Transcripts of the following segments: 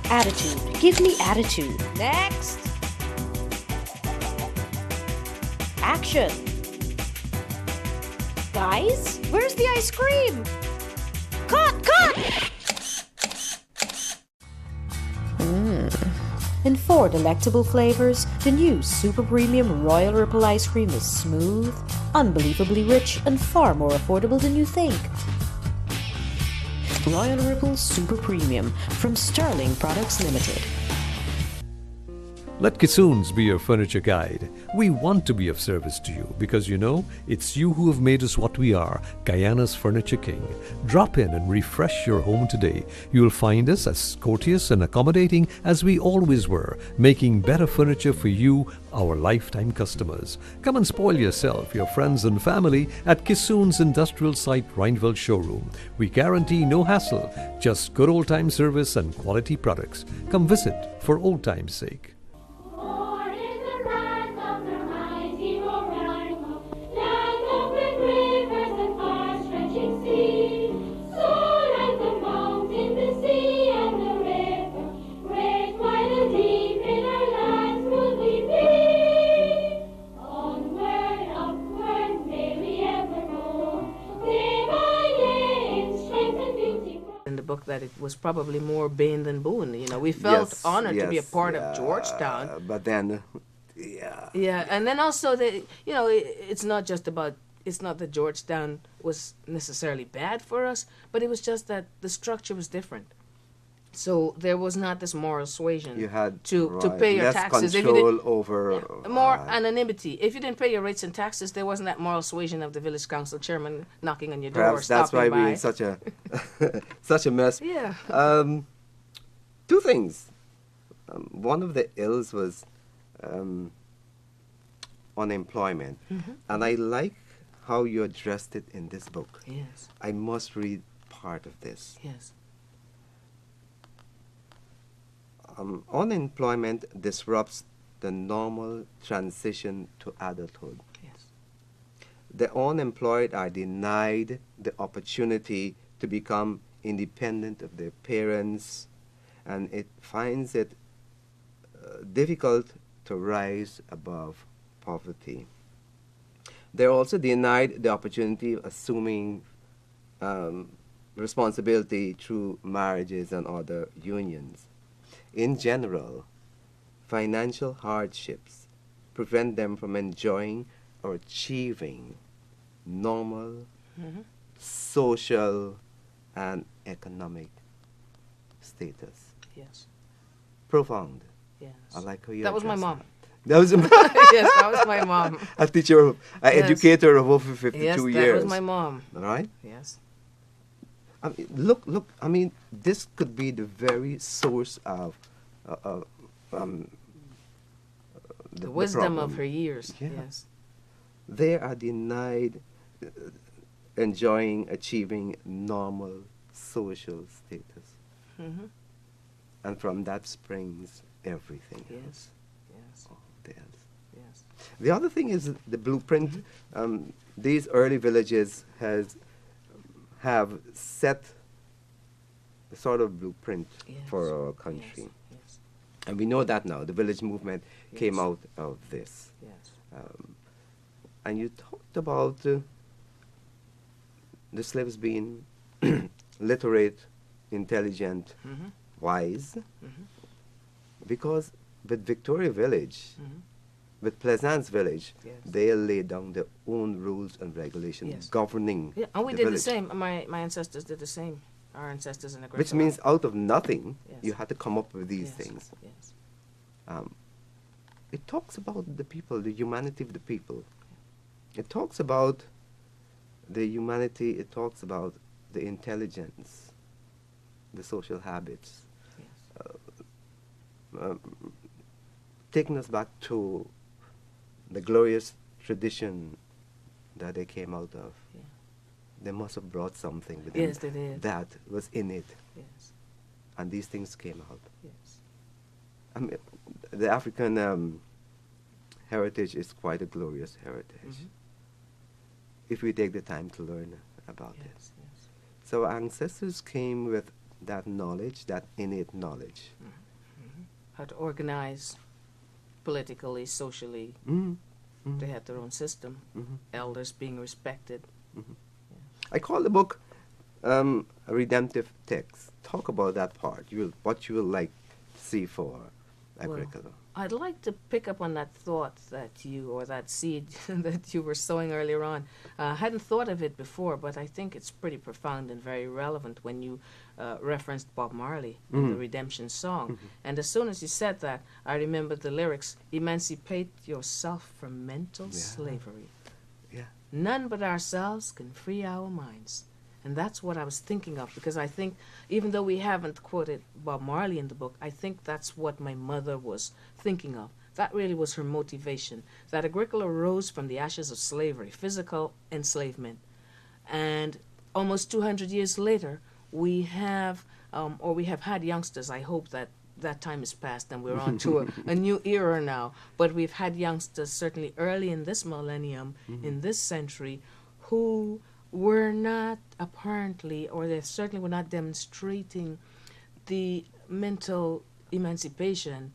Attitude. Give me attitude. Next. Action. Guys, where's the ice cream? Cut! In 4 delectable flavors, the new Super Premium Royal Ripple ice cream is smooth, unbelievably rich, and far more affordable than you think. Royal Ripple Super Premium from Sterling Products Limited. Let Kissoons be your furniture guide. We want to be of service to you because you know it's you who have made us what we are, Guyana's Furniture King. Drop in and refresh your home today. You'll find us as courteous and accommodating as we always were, making better furniture for you, our lifetime customers. Come and spoil yourself, your friends and family at Kissoons Industrial Site Rhineville Showroom. We guarantee no hassle, just good old-time service and quality products. Come visit for old time's sake. Book that it was probably more Bain than Boone. You know, we felt honored to be a part of Georgetown. But then, yeah, and then also it's not that Georgetown was necessarily bad for us, but it was just that the structure was different. So there was not this moral suasion. You had to pay your less taxes. Control over more anonymity. If you didn't pay your rates and taxes, there wasn't that moral suasion of the village council chairman knocking on your door or perhaps that's stopping why by. we're in such a such a mess. Yeah. Two things. One of the ills was unemployment, and I like how you addressed it in this book. Yes. I must read part of this. Yes. Unemployment disrupts the normal transition to adulthood. Yes. The unemployed are denied the opportunity to become independent of their parents, and it finds it difficult to rise above poverty. They're also denied the opportunity of assuming responsibility through marriages and other unions. In general, financial hardships prevent them from enjoying or achieving normal social and economic status. Yes. Profound. Yes. I like how you That was my address mom. That was Yes, that was my mom. a teacher, an Yes. educator of over 52 Yes, years. that was my mom. All right? Yes. I mean, look, I mean, this could be the very source of The wisdom problem. of her years. Yeah. Yes. They are denied enjoying, achieving normal social status. And from that springs everything else. Yes. Yes. All else. Yes. The other thing is the blueprint. These early villages have set a sort of blueprint for our country. Yes. Yes. And we know that now. The village movement came Yes. out of this. Yes. And you talked about the slaves being literate, intelligent, wise, because with Victoria Village, with Plaisance Village, Yes. they laid down their own rules and regulations Yes. governing Yeah, and we the did village. the same. My ancestors did the same. Our ancestors in the Which means out of nothing, Yes. you had to come up with these Yes. things. Yes. It talks about the people, the humanity of the people. It talks about the humanity, it talks about the intelligence, the social habits. Yes. Taking us back to the glorious tradition that they came out of. Yeah. They must have brought something with them Yes, they did. that was in it, Yes. and these things came out. Yes. I mean, the African heritage is quite a glorious heritage, if we take the time to learn about it. Yes. Yes. So our ancestors came with that knowledge, that innate knowledge. How to organize politically, socially. They had their own system. Elders being respected. I call the book a redemptive text. Talk about that part. What you will like to see for Agricola. Well, I'd like to pick up on that thought or that seed that you were sowing earlier on. I hadn't thought of it before, but I think it's pretty profound and very relevant when you referenced Bob Marley in the Redemption Song. And as soon as you said that, I remembered the lyrics, "Emancipate yourself from mental slavery. Yeah. None but ourselves can free our minds." And that's what I was thinking of, because I think, even though we haven't quoted Bob Marley in the book, I think that's what my mother was thinking of. That really was her motivation, that Agricola rose from the ashes of slavery, physical enslavement. And almost 200 years later, we have had youngsters. I hope that that time is past and we're on to a new era now. But we've had youngsters certainly early in this millennium, in this century, who were not apparently, or they certainly were not demonstrating the mental emancipation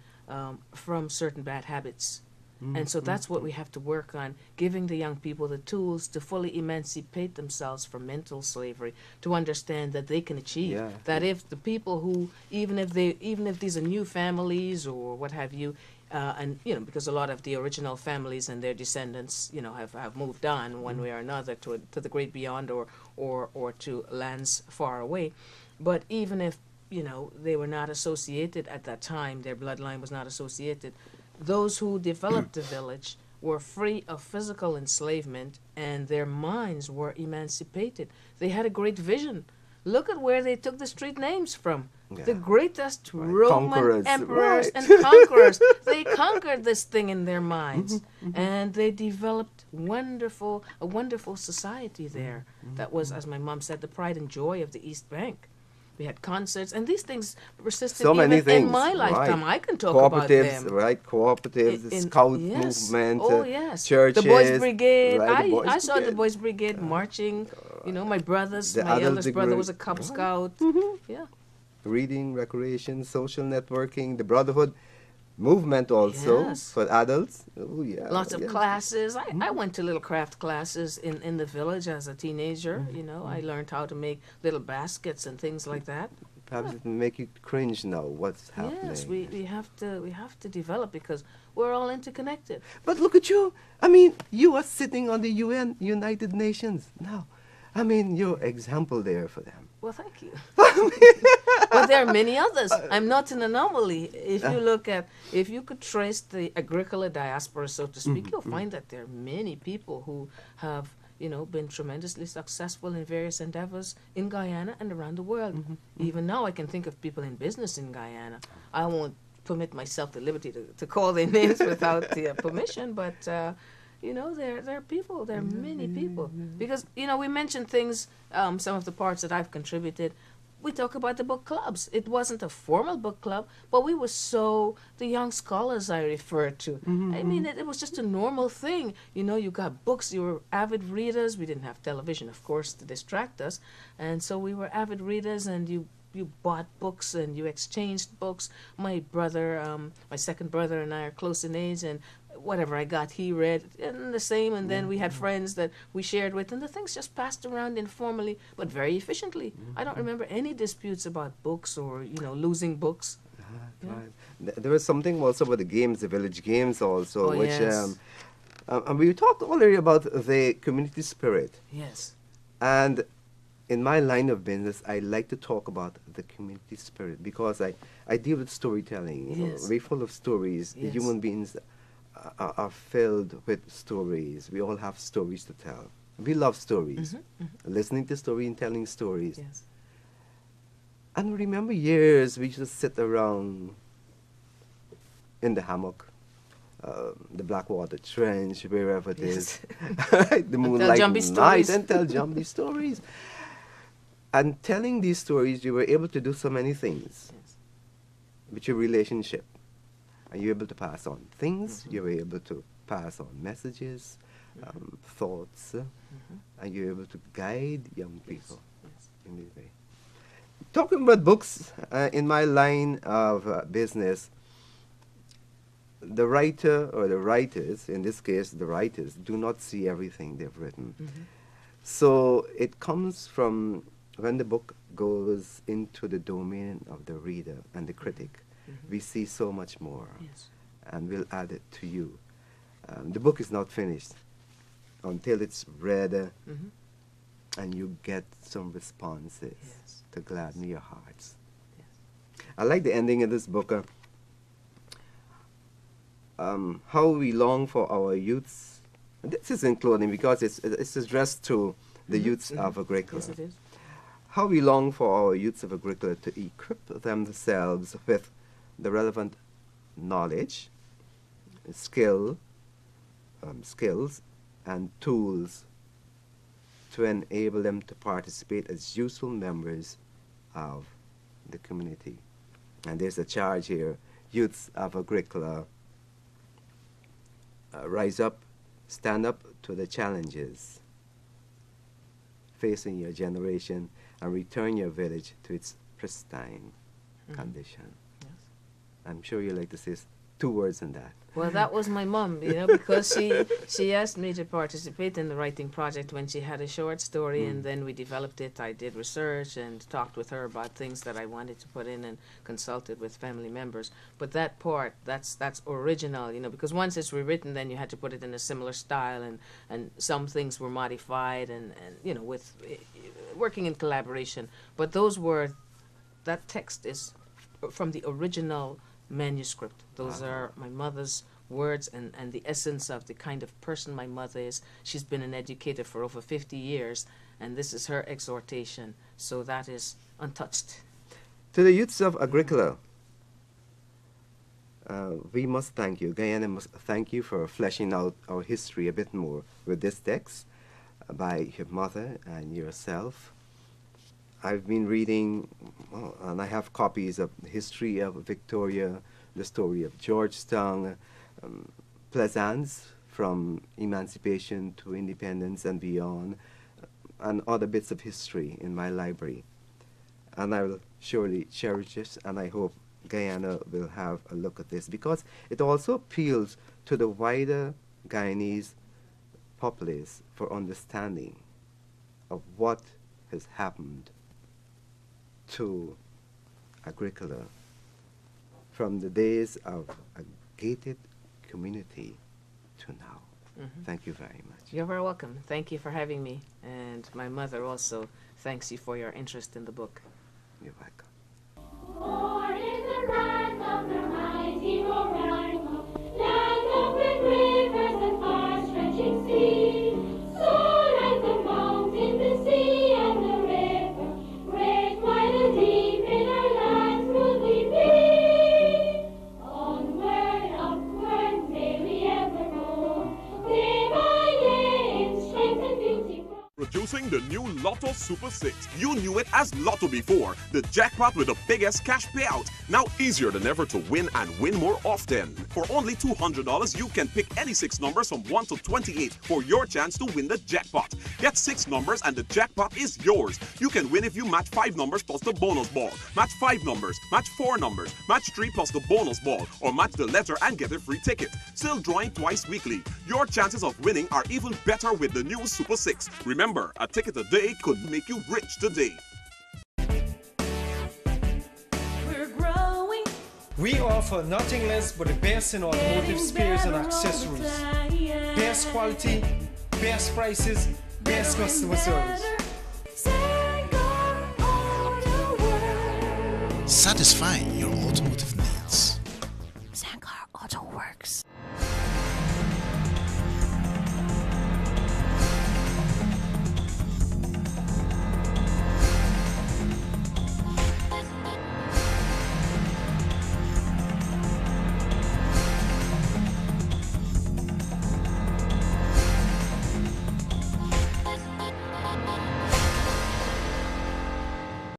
from certain bad habits. And so that's what we have to work on, giving the young people the tools to fully emancipate themselves from mental slavery, to understand that they can achieve. That if the people who, even if these are new families or what have you, and because a lot of the original families and their descendants, have moved on one way or another to the great beyond or to lands far away. But even if they were not associated at that time, their bloodline was not associated, those who developed the village were free of physical enslavement and their minds were emancipated. They had a great vision. Look at where they took the street names from. The greatest Roman emperors and conquerors. They conquered this thing in their minds. And they developed a wonderful society there. That was, as my mom said, the pride and joy of the East Bank. We had concerts, and these things persisted so many even things. in my lifetime. Right. I can talk about them. Cooperatives, the scout movement, churches. The Boys Brigade. Right, I saw the Boys Brigade marching. My eldest brother was a Cub Scout. Yeah. Reading, recreation, social networking, the brotherhood movement also for adults. Oh, yeah. Lots of classes. I went to little craft classes in the village as a teenager. I learned how to make little baskets and things like that. Perhaps it will make you cringe now. What's happening? Yes, we have to develop, because we're all interconnected. But look at you. I mean, you are sitting on the United Nations now. I mean, you're example there for them. Well, thank you. But there are many others. I'm not an anomaly. If you could trace the Agricola diaspora, so to speak, you'll find that there are many people who have, been tremendously successful in various endeavors in Guyana and around the world. Even now, I can think of people in business in Guyana. I won't permit myself the liberty to call their names without their permission, but there are people, there are many people. Because, we mentioned things, some of the parts that I've contributed. We talk about the book clubs. It wasn't a formal book club, but we were the young scholars I referred to. I mean, it was just a normal thing. You got books, you were avid readers. We didn't have television, of course, to distract us. And so we were avid readers, and you bought books and you exchanged books. My brother, my second brother and I are close in age, and whatever I got, he read, and the same. And then we had friends that we shared with, and the things just passed around informally, but very efficiently. I don't remember any disputes about books or, losing books. Right. There was something also about the games, the village games also, which, yes. And we talked already about the community spirit. Yes. And in my line of business, I like to talk about the community spirit, because I deal with storytelling. We're full of stories. The human beings are filled with stories. We all have stories to tell. We love stories. Listening to stories and telling stories. Yes. And remember years we used to sit around in the hammock, the Blackwater Trench, wherever it is. The moonlight night, and tell jumpy stories. And telling these stories, you were able to do so many things with your relationship. And you were able to pass on things, you were able to pass on messages, thoughts, and you were able to guide young people in this way. Talking about books, in my line of business, the writer or the writers, in this case the writers, do not see everything they've written. So it comes from when the book goes into the domain of the reader and the critic, we see so much more, Yes. and we'll add it to you. The book is not finished until it's read and you get some responses Yes. to gladden your hearts. Yes. I like the ending of this book. How we long for our youths. This is including because it's addressed to the youths of Agricola. Yes, it is. How we long for our youths of Agricola to equip themselves with the relevant knowledge, skills, and tools to enable them to participate as useful members of the community. And there's a charge here, youths of Agricola, rise up, stand up to the challenges facing your generation and return your village to its pristine condition. Yes. I'm sure you like to say 2 words in that. Well, that was my mum, because she asked me to participate in the writing project when she had a short story, and then we developed it. I did research and talked with her about things that I wanted to put in and consulted with family members. But that part, that's original, because once it's rewritten, then you had to put it in a similar style, and some things were modified, and with working in collaboration. But that text is from the original manuscript. Those are my mother's words and the essence of the kind of person my mother is. She's been an educator for over 50 years, and this is her exhortation. So that is untouched. To the youths of Agricola, we must thank you. Guyana must thank you for fleshing out our history a bit more with this text by your mother and yourself. I've been reading, and I have copies of the history of Victoria, the story of Georgetown, Plaisance from emancipation to independence and beyond, and other bits of history in my library. And I will surely cherish this, and I hope Guyana will have a look at this, because it also appeals to the wider Guyanese populace for understanding of what has happened to Agricola from the days of a gated community to now. Thank you very much. You're very welcome. Thank you for having me. And my mother also thanks you for your interest in the book. You're welcome. Born in the land of the mighty Roraima, land of great rivers and far-stretching sea, so like the mountain, the sea, and the river, great, wide, and deep in our lands would we be. Onward, upward, may we ever go, day by day in strength and beauty grow. Producing the new Lotto Super 6. You knew it as Lotto before. The jackpot with the biggest cash payout. Now easier than ever to win and win more often. For only $200, you can pick any 6 numbers from 1 to 28 for your chance to win the jackpot. Get 6 numbers and the jackpot is yours. You can win if you match 5 numbers plus the bonus ball. Match 5 numbers, match 4 numbers, match 3 plus the bonus ball, or match the letter and get a free ticket. Still drawing twice weekly. Your chances of winning are even better with the new Super 6. Remember, a ticket a day could make you rich today. We're growing, We offer nothing less but the best in automotive spares and accessories. Best quality, best prices, best customer service. Satisfying your automotive